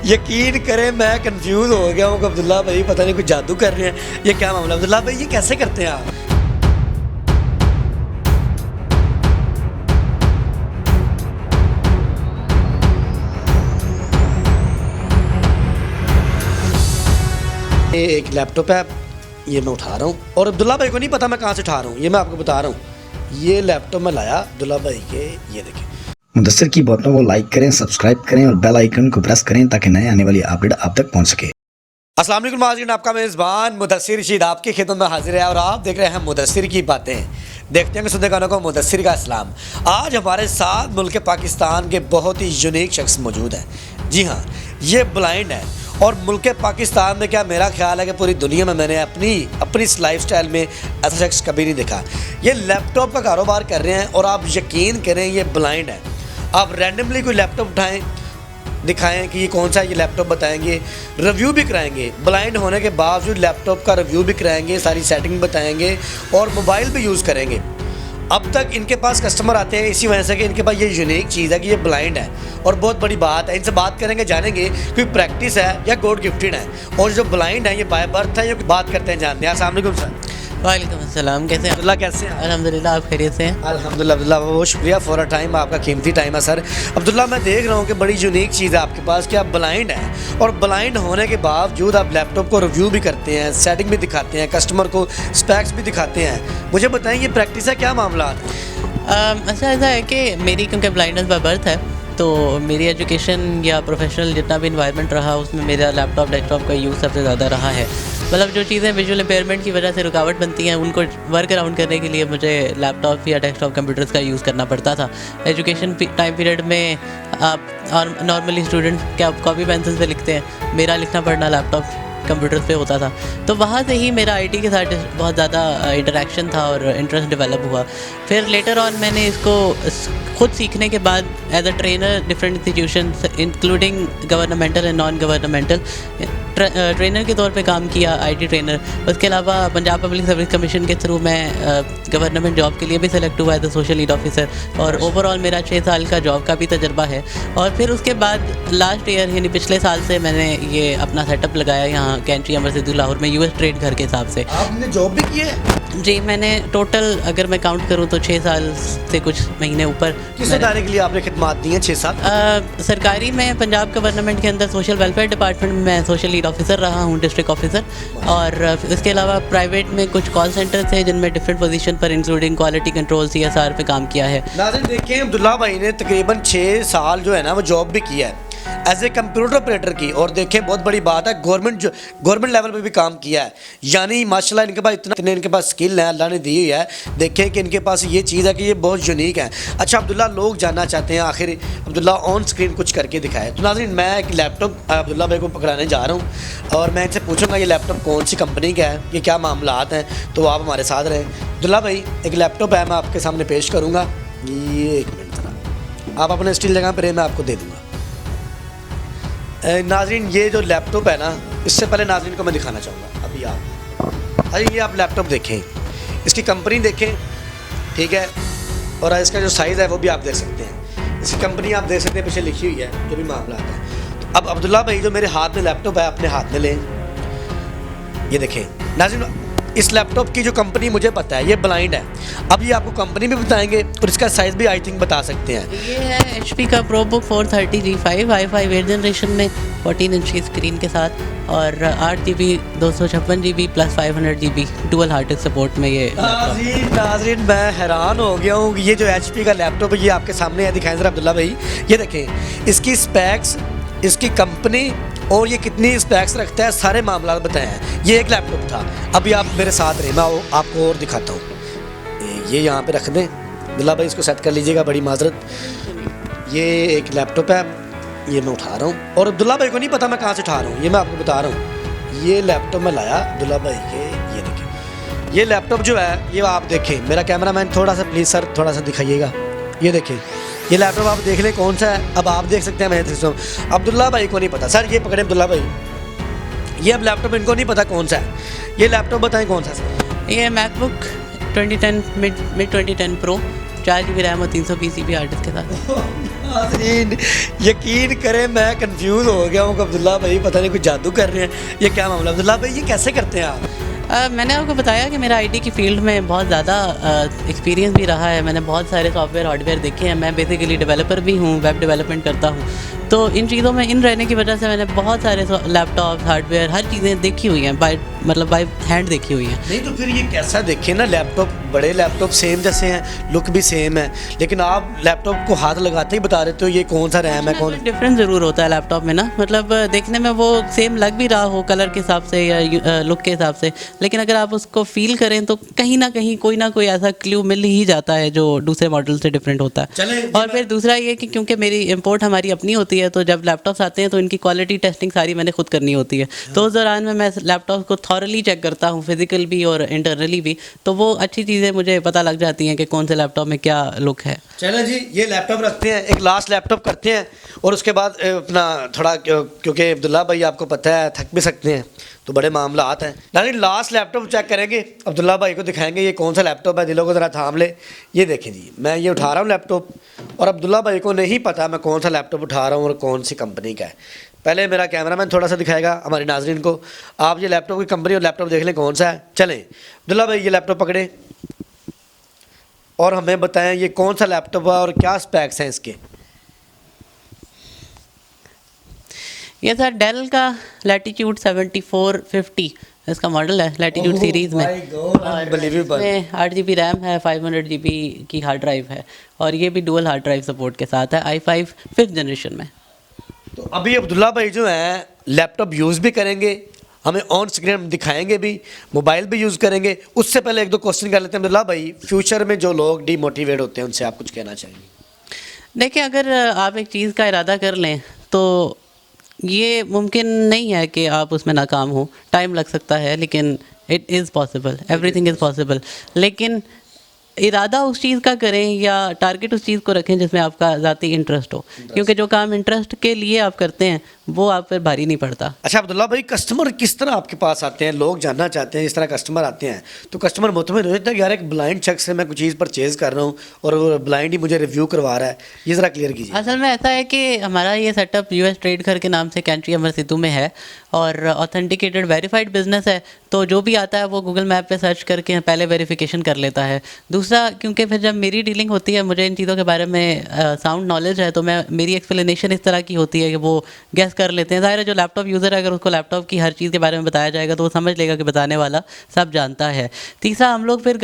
यकीन करें मैं कंफ्यूज हो गया हूँ कि अब्दुल्ला भाई पता नहीं कुछ जादू कर रहे हैं, ये क्या मामला। अब्दुल्ला भाई ये कैसे करते हैं आप? ये एक लैपटॉप है, ये मैं उठा रहा हूँ और अब्दुल्ला भाई को नहीं पता मैं कहाँ से उठा रहा हूँ, ये मैं आपको बता रहा हूँ। ये लैपटॉप मैं लाया अब्दुल्ला भाई के, ये देखें। मुदस्सिर की बातों को लाइक करें, सब्सक्राइब करें और बेल आइकन को प्रेस करें ताकि नए आने वाली अपडेट आप तक पहुंच सके। अस्सलाम वालेकुम नाज़रीन, आपका मेज़बान मुदस्सिर रशीद आपकी खिदमत में हाजिर है और आप देख रहे हैं मुदस्सिर की बातें। देखते हैं कि सुनने गानों को मुदस्सिर का इस्लाम। आज हमारे साथ मुल्क पाकिस्तान के बहुत ही यूनिक शख्स मौजूद हैं। जी हाँ, ये ब्लाइंड है और मुल्क पाकिस्तान में क्या मेरा ख्याल है कि पूरी दुनिया में मैंने अपनी इस लाइफस्टाइल में ऐसा शख्स कभी नहीं देखा। ये लैपटॉप का कारोबार कर रहे हैं और आप यकीन करें ये ब्लाइंड है। आप रैंडमली कोई लैपटॉप उठाएं, दिखाएं कि ये कौन सा है, ये लैपटॉप बताएंगे, रिव्यू भी कराएंगे। ब्लाइंड होने के बावजूद लैपटॉप का रिव्यू भी कराएंगे, सारी सेटिंग बताएंगे और मोबाइल भी यूज़ करेंगे। अब तक इनके पास कस्टमर आते हैं इसी वजह से कि इनके पास ये यूनिक चीज़ है कि ये ब्लाइंड है और बहुत बड़ी बात है। इनसे बात करेंगे, जानेंगे कोई प्रैक्टिस है या गॉड गिफ्टेड है, और जो ब्लाइंड है ये बाय बर्थ है, ये बात करते हैं, जानते हैं। अस्सलाम वालेकुम सर। वालेकुम अस्सलाम, कैसे हैं? अब्दुल्ला कैसे हैं? अल्हम्दुलिल्लाह, आप खैरियत से हैं? अल्हम्दुलिल्लाह अब्दुल्ला, बहुत शुक्रिया फॉर अ टाइम, आपका कीमती टाइम है सर। अब्दुल्ला मैं देख रहा हूँ कि बड़ी यूनिक चीज़ है आपके पास कि आप ब्लाइंड हैं और ब्लाइंड होने के बावजूद आप लैपटॉप को रिव्यू भी करते हैं, सेटिंग भी दिखाते हैं, कस्टमर को स्पेक्स भी दिखाते हैं। मुझे बताएं ये प्रैक्टिस है, क्या मामला है? अच्छा ऐसा है कि मेरी क्योंकि ब्लाइंडनेस बाय बर्थ है तो मेरी एजुकेशन या प्रोफेशनल जितना भी इन्वायरमेंट रहा उसमें मेरा लैपटॉप डेस्कटॉप का यूज़ सबसे ज़्यादा रहा है। मतलब जो चीज़ें विजुअल इम्पेयरमेंट की वजह से रुकावट बनती हैं उनको वर्क अराउंड करने के लिए मुझे लैपटॉप या डेस्कटॉप कंप्यूटर्स का यूज़ करना पड़ता था। एजुकेशन टाइम पीरियड में आप और नॉर्मली स्टूडेंट क्या कॉपी पेंसिल से लिखते हैं, मेरा लिखना पढ़ना लैपटॉप कंप्यूटर पे होता था, तो वहाँ से ही मेरा आईटी के साथ बहुत ज़्यादा इंटरेक्शन था और इंटरेस्ट डेवलप हुआ। फिर लेटर ऑन मैंने इसको खुद सीखने के बाद as a trainer different institutions including governmental and non governmental trainer के तौर पे काम किया, आईटी ट्रेनर। उसके अलावा पंजाब पब्लिक सर्विस कमीशन के थ्रू मैं गवर्नमेंट जॉब के लिए भी सेलेक्ट हुआ as a social lead officer और ओवरऑल मेरा 6 साल का जॉब का भी तजर्बा है। और फिर उसके बाद लास्ट ईयर यानी पिछले साल से मैंने ये अपना सेटअप लगाया यहाँ कैंट्री अमर सिद्धू लाहौर में यूएस ट्रेड घर के हिसाब से। आपने जॉब भी की है? जी, मैंने टोटल अगर मैं काउंट करूँ तो 6 साल से कुछ महीने ऊपर। किस इदारे के लिए आपने खिदमत दी हैं 6 साल? सरकारी में पंजाब गवर्नमेंट के अंदर सोशल वेलफेयर डिपार्टमेंट में मैं सोशल लीड ऑफिसर रहा हूँ, डिस्ट्रिक्ट ऑफिसर। और इसके अलावा प्राइवेट में कुछ कॉल सेंटर थे जिनमें डिफरेंट पोजीशन पर इंक्लूडिंग क्वालिटी कंट्रोल CSR पे काम किया है। नाज़रीन देखें, अब्दुल्ला भाई ने तकरीबन 6 साल जो है ना वो जॉब भी किया है एज ए कंप्यूटर ऑपरेटर की, और देखें बहुत बड़ी बात है गवर्नमेंट लेवल पे भी काम किया है। यानी माशाल्लाह इनके पास इतने इनके पास स्किल है अल्लाह ने दी हुई है। देखें कि इनके पास ये चीज़ है कि ये बहुत यूनिक है। अच्छा अब्दुल्ला, लोग जानना चाहते हैं आखिर अब्दुल्ला ऑन स्क्रीन कुछ करके दिखाए। तो नाज़रीन मैं एक लैपटॉप अब्दुल्ला भाई को पकड़ाने जा रहा हूँ और मैं इनसे पूछूंगा ये लैपटॉप कौन सी कंपनी का है, ये क्या मामलात हैं, तो आप हमारे साथ रहें। अब्दुल्ला भाई एक लैपटॉप है, मैं आपके सामने पेश करूँगा। ये 1 मिनट ज़रा आप अपने स्टील जगह पर, मैं आपको दे दूँगा। नाज़रीन ये जो लैपटॉप है ना, इससे पहले नाज़रीन को मैं दिखाना चाहूँगा अभी आप, अरे ये आप लैपटॉप देखें, इसकी कंपनी देखें, ठीक है, और इसका जो साइज़ है वो भी आप देख सकते हैं। इसकी कंपनी आप देख सकते हैं, पीछे लिखी हुई है जो भी मामला आता है। तो अब अब्दुल्ला भाई जो मेरे हाथ में लैपटॉप है अपने हाथ में लें, ये देखें नाज़रीन, इस लैपटॉप की जो कंपनी मुझे पता है ये ब्लाइंड है। अब ये आपको कंपनी भी बताएंगे और इसका साइज़ भी आई थिंक बता सकते हैं। ये है HP का ProBook 430 G5 i5 8 जनरेशन में 14 इंच की स्क्रीन के साथ और 8GB 256GB plus 500GB dual hard disk support में ये। नाज़रीन मैं हैरान हो गया हूँ, ये जो HP का लैपटॉप है ये आपके सामने है, दिखाएं ज़रा अब्दुल्ला भाई। ये देखें इसकी स्पेक्स, इसकी कंपनी और ये कितनी स्पेक्स रखता है, सारे मामला बताए हैं। ये एक लैपटॉप था, अभी आप मेरे साथ रहे, मैं आपको और दिखाता हूँ। ये यहाँ पे रख दें अब्दुल्ला भाई, इसको सेट कर लीजिएगा, बड़ी माजरत। ये एक लैपटॉप है, ये मैं उठा रहा हूँ और अब्दुल्ला भाई को नहीं पता मैं कहाँ से उठा रहा हूँ, ये मैं आपको बता रहा हूँ। ये लैपटॉप मैं लाया अब्दुल्ला भाई के, ये देखें ये लैपटॉप जो है ये आप देखें। मेरा कैमरामैन थोड़ा सा प्लीज़ सर थोड़ा सा दिखाइएगा। ये देखें ये लैपटॉप आप देख लें कौन सा है। अब आप देख सकते हैं, मैं देख सकता हूँ, अब्दुल्ला भाई को नहीं पता। सर ये पकड़े अब्दुल्ला भाई, ये अब लैपटॉप इनको नहीं पता कौन सा है। ये लैपटॉप बताएं कौन सा सर? ये MacBook 2010 mid 2010 pro 4 GB RAM और 320 GB हार्ड डिस्क के साथ। नाज़रीन यकीन करें मैं कंफ्यूज हो गया हूँ कि अब्दुल्ला भाई पता नहीं कुछ जादू कर रहे हैं, ये क्या मामला। अब्दुल्ला भाई ये कैसे करते हैं आप? मैंने आपको बताया कि मेरा आईटी की फील्ड में बहुत ज़्यादा एक्सपीरियंस भी रहा है। मैंने बहुत सारे सॉफ्टवेयर हार्डवेयर देखे हैं। मैं बेसिकली डेवलपर भी हूँ, वेब डेवलपमेंट करता हूँ। तो इन चीज़ों में इन रहने की वजह से मैंने बहुत सारे लैपटॉप हार्डवेयर हर चीज़ें देखी हुई हैं, बाय हैंड देखी हुई हैं। नहीं तो फिर ये कैसा देखें ना, लैपटॉप बड़े लैपटॉप सेम जैसे हैं, लुक भी सेम है, लेकिन आप लैपटॉप को हाथ लगाते ही बता रहे हो ये कौन सा रैम है कौन। डिफरेंस ज़रूर होता है लैपटॉप में ना, मतलब देखने में वो सेम लग भी रहा हो कलर के हिसाब से या लुक के हिसाब से, लेकिन अगर आप उसको फील करें तो कहीं ना कहीं कोई ना कोई ऐसा क्लू मिल ही जाता है जो दूसरे मॉडल से डिफरेंट होता है। चलें, और फिर दूसरा ये कि क्योंकि मेरी इंपोर्ट हमारी अपनी होती है, तो जब लैपटॉप्स आते हैं तो इनकी क्वालिटी टेस्टिंग सारी मैंने खुद करनी होती है। तो उस दौरान में मैं लैपटॉप को थॉरली चेक करता हूँ, फिजिकल भी और इंटरनली भी, तो वो अच्छी चीज़ें मुझे पता लग जाती हैं कि कौन से लैपटॉप में क्या लुक है। चलें जी, ये लैपटॉप रखते हैं, एक लास्ट लैपटॉप करते हैं और उसके बाद अपना थोड़ा, क्योंकि अब्दुल्ला भाई आपको पता है थक भी सकते हैं तो बड़े मामला आते हैं, यानी लास्ट लैपटॉप चेक करेंगे, अब्दुल्ला भाई को दिखाएंगे ये कौन सा लैपटॉप है। दिलों को ज़रा थाम ले, ये देखें जी, मैं ये उठा रहा हूँ लैपटॉप और अब्दुल्ला भाई को नहीं पता मैं कौन सा लैपटॉप उठा रहा हूँ और कौन सी कंपनी का है। पहले मेरा कैमरामैन थोड़ा सा दिखाएगा हमारे नाजरीन को, आप ये लैपटॉप की कंपनी और लैपटॉप देख लें कौन सा है। चलें अब्दुल्ला भाई ये लैपटॉप पकड़े और हमें बताएं ये कौन सा लैपटॉप है और क्या स्पेक्स हैं इसके। ये था डेल का लैटिट्यूड 7450 इसका मॉडल है, लैटिट्यूड सीरीज़ में। इसमें 8 GB रैम है, 500 GB की हार्ड ड्राइव है और ये भी डुअल हार्ड ड्राइव सपोर्ट के साथ है, i5 5th जनरेशन में। तो अभी अब्दुल्ला भाई जो हैं लैपटॉप यूज़ भी करेंगे, हमें ऑन स्क्रीन दिखाएंगे भी, मोबाइल भी यूज़ करेंगे। उससे पहले एक दो क्वेश्चन कर लेते हैं अब्दुल्ला भाई, फ्यूचर में जो लोग डीमोटिवेट होते हैं उनसे आप कुछ कहना चाहेंगे? देखिए, अगर आप एक चीज़ का इरादा कर लें तो ये मुमकिन नहीं है कि आप उसमें नाकाम हो। टाइम लग सकता है लेकिन it is possible, everything is possible. लेकिन इरादा उस चीज़ का करें या टारगेट उस चीज़ को रखें जिसमें आपका ज़ाती इंटरेस्ट हो, क्योंकि जो काम इंटरेस्ट के लिए आप करते हैं वो आप पर भारी नहीं पड़ता। अच्छा अब्दुल्ला भाई, कस्टमर किस तरह आपके पास आते हैं? लोग जानना चाहते हैं, इस तरह कस्टमर आते हैं तो कस्टमर मुतमिन हो जाता है कि यार एक ब्लाइंड शख्स से मैं कुछ चीज़ परचेज़ कर रहा हूँ और वो ब्लाइंड ही मुझे रिव्यू करवा रहा है, ये ज़रा क्लियर कीजिए। असल में ऐसा है कि हमारा ये सेटअप US ट्रेड घर के नाम से कैंट्री अमर सिद्धू में है और ऑथेंटिकेटेड वेरीफाइड बिजनेस है। तो जो भी आता है वो गूगल मैप पे सर्च करके पहले वेरिफिकेशन कर लेता है। दूसरा, क्योंकि फिर जब मेरी डीलिंग होती है, मुझे इन चीज़ों के बारे में साउंड नॉलेज है, तो मेरी एक्सप्लेनेशन इस तरह की होती है कि वो गैस कर लेते हैं। ज़ाहिर है जो लैपटॉप यूज़र है, अगर उसको लैपटॉप की हर चीज़ के बारे में बताया जाएगा तो वो समझ लेगा कि बताने वाला सब जानता है। तीसरा, हम लोग फिर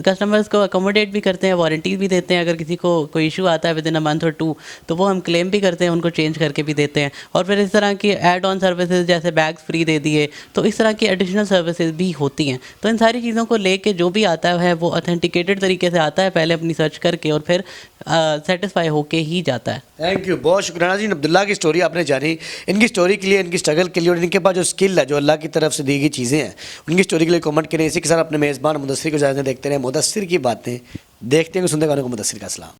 कस्टमर्स को अकोमोडेट भी करते हैं, वारंटीज भी देते हैं। अगर किसी को कोई इशू आता है विद इन अ मंथ और 2 तो वो हम क्लेम भी करते हैं, उनको चेंज करके भी देते हैं। और फिर इस तरह की ऐड ऑन सर्विसेज जैसे बैग्स फ्री दे दिए, तो इस तरह की एडिशनल सर्विसेज भी होती हैं। तो इन सारी चीज़ों को लेके जो भी आता है वो ऑथेंटिकेटेड तरीके से आता है, पहले अपनी सर्च करके और फिर सेटिस्फाई होके ही जाता है। थैंक यू, बहुत शुक्राना जी। अब्दुल्ला की स्टोरी आपने जानी, इनकी स्टोरी के लिए, इनकी स्ट्रगल के लिए और इनके पास जो स्किल है, जो अल्लाह की तरफ से दी गई चीज़ें हैं, उनकी स्टोरी के लिए कमेंट करें। इसी के साथ अपने मेज़बान मुदस्सिर को इजाज़त देखते रहे। मुदस्सिर की बातें देखते हैं, सुनते गानों को। मुदस्सिर का सलाम।